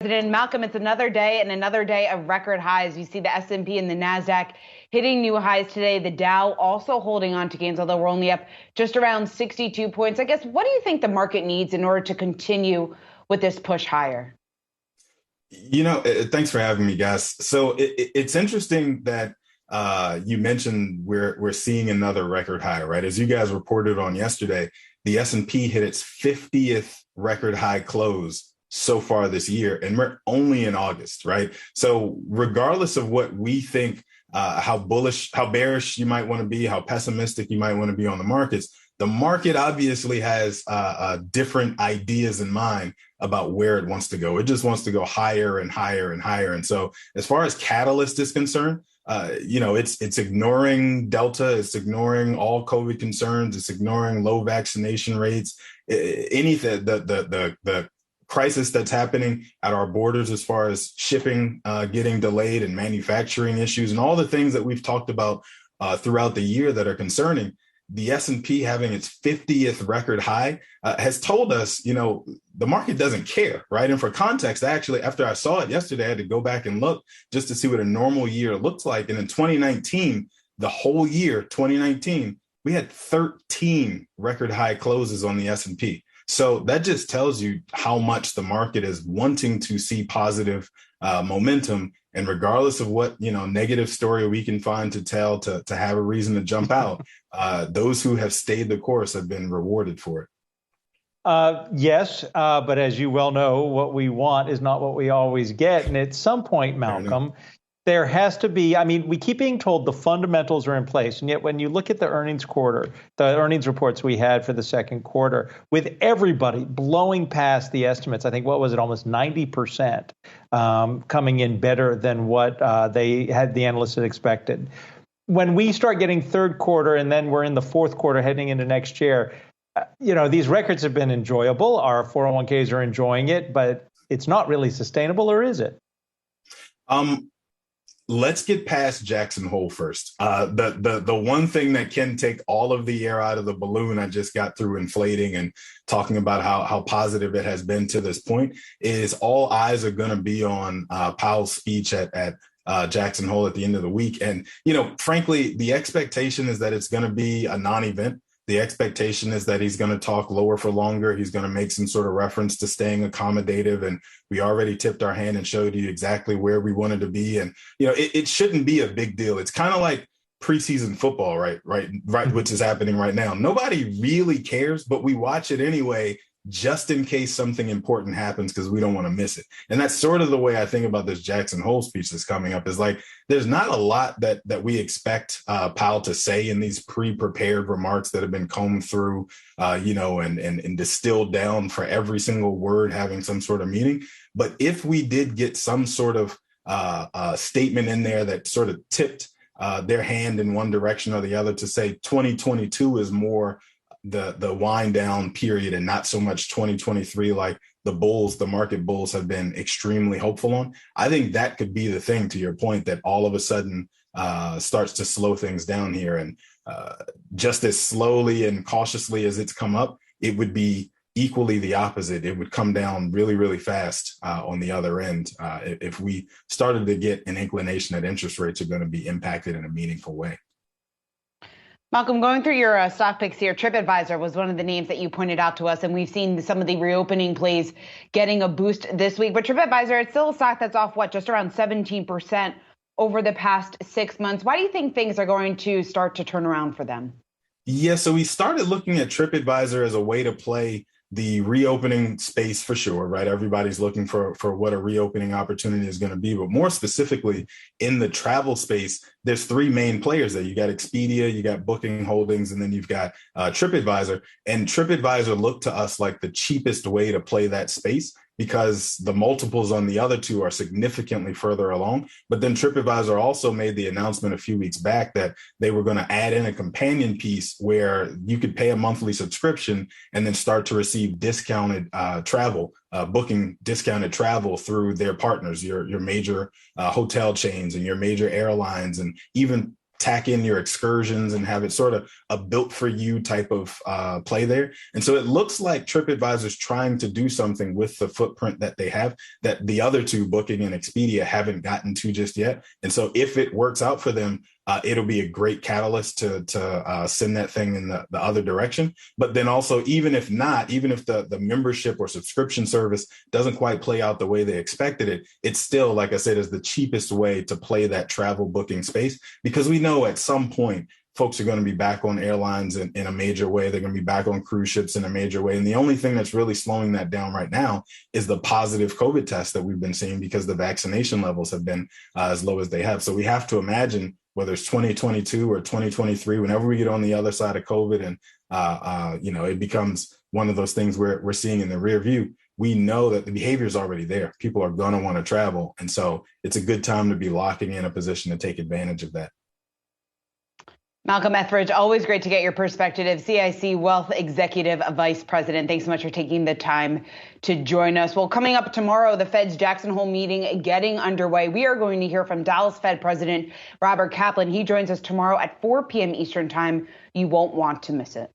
president. Malcolm, it's another day and another day of record highs. You see the S&P and the NASDAQ hitting new highs today. The Dow also holding on to gains, although we're only up just around 62 points. I guess, what do you think the market needs in order to continue with this push higher? Thanks for having me, guys. So it's interesting that you mentioned we're seeing another record high, right? As you guys reported on yesterday, the S&P hit its 50th record high close so far this year, and we're only in August, right? So regardless of what we think, how bullish, how bearish you might want to be, how pessimistic you might want to be on the market obviously has different ideas in mind about where it wants to go. It just wants to go higher and higher and higher. And so as far as catalyst is concerned, it's ignoring Delta, it's ignoring all COVID concerns, it's ignoring low vaccination rates, anything, the crisis that's happening at our borders as far as shipping getting delayed and manufacturing issues and all the things that we've talked about throughout the year that are concerning. The S&P having its 50th record high has told us, the market doesn't care, right? And for context, actually, after I saw it yesterday, I had to go back and look just to see what a normal year looks like. And in 2019, the whole year, 2019, we had 13 record high closes on the S&P. So that just tells you how much the market is wanting to see positive momentum. And regardless of what, negative story we can find to tell to have a reason to jump out, those who have stayed the course have been rewarded for it. Yes, but as you well know, what we want is not what we always get. And at some point, Malcolm, there has to be, we keep being told the fundamentals are in place. And yet when you look at the earnings reports we had for the second quarter, with everybody blowing past the estimates, I think, what was it, almost 90% coming in better than what the analysts had expected. When we start getting third quarter and then we're in the fourth quarter heading into next year, these records have been enjoyable. Our 401ks are enjoying it, but it's not really sustainable, or is it? Let's get past Jackson Hole first. The one thing that can take all of the air out of the balloon I just got through inflating and talking about how positive it has been to this point is all eyes are going to be on Powell's speech at Jackson Hole at the end of the week. And, frankly, the expectation is that it's going to be a non-event. The expectation is that he's going to talk lower for longer. He's going to make some sort of reference to staying accommodative. And we already tipped our hand and showed you exactly where we wanted to be. And, it shouldn't be a big deal. It's kind of like preseason football, right, which is happening right now. Nobody really cares, but we watch it anyway, just in case something important happens because we don't want to miss it. And that's sort of the way I think about this Jackson Hole speech that's coming up, is like, there's not a lot that we expect Powell to say in these pre-prepared remarks that have been combed through, and distilled down for every single word having some sort of meaning. But if we did get some sort of statement in there that sort of tipped their hand in one direction or the other to say 2022 is more the wind down period and not so much 2023 like the market bulls have been extremely hopeful on, I think that could be the thing, to your point, that all of a sudden starts to slow things down here. And just as slowly and cautiously as it's come up, it would be equally the opposite. It would come down really, really fast on the other end if we started to get an inclination that interest rates are going to be impacted in a meaningful way. Malcolm, going through your stock picks here, TripAdvisor was one of the names that you pointed out to us, and we've seen some of the reopening plays getting a boost this week. But TripAdvisor, it's still a stock that's off, just around 17% over the past 6 months. Why do you think things are going to start to turn around for them? Yeah, so we started looking at TripAdvisor as a way to play the reopening space for sure, right? Everybody's looking for what a reopening opportunity is going to be. But more specifically, in the travel space, there's three main players there. You got Expedia, you got Booking Holdings, and then you've got TripAdvisor. And TripAdvisor looked to us like the cheapest way to play that space, because the multiples on the other two are significantly further along. But then TripAdvisor also made the announcement a few weeks back that they were going to add in a companion piece where you could pay a monthly subscription and then start to receive discounted travel, booking discounted travel through their partners, your major hotel chains and your major airlines, and even tack in your excursions and have it sort of a built for you type of play there. And so it looks like TripAdvisor's trying to do something with the footprint that they have that the other two, Booking and Expedia, haven't gotten to just yet. And so if it works out for them, it'll be a great catalyst to send that thing in the other direction. But then also, even if not, even if the membership or subscription service doesn't quite play out the way they expected it, it's still, like I said, is the cheapest way to play that travel booking space, because we know at some point folks are going to be back on airlines in a major way. They're going to be back on cruise ships in a major way. And the only thing that's really slowing that down right now is the positive COVID tests that we've been seeing, because the vaccination levels have been as low as they have. So we have to imagine, whether it's 2022 or 2023, whenever we get on the other side of COVID and, it becomes one of those things where we're seeing in the rear view, we know that the behavior is already there. People are going to want to travel. And so it's a good time to be locking in a position to take advantage of that. Malcolm Ethridge, always great to get your perspective. CIC Wealth Executive Vice President, thanks so much for taking the time to join us. Well, coming up tomorrow, the Fed's Jackson Hole meeting getting underway. We are going to hear from Dallas Fed President Robert Kaplan. He joins us tomorrow at 4 p.m. Eastern Time. You won't want to miss it.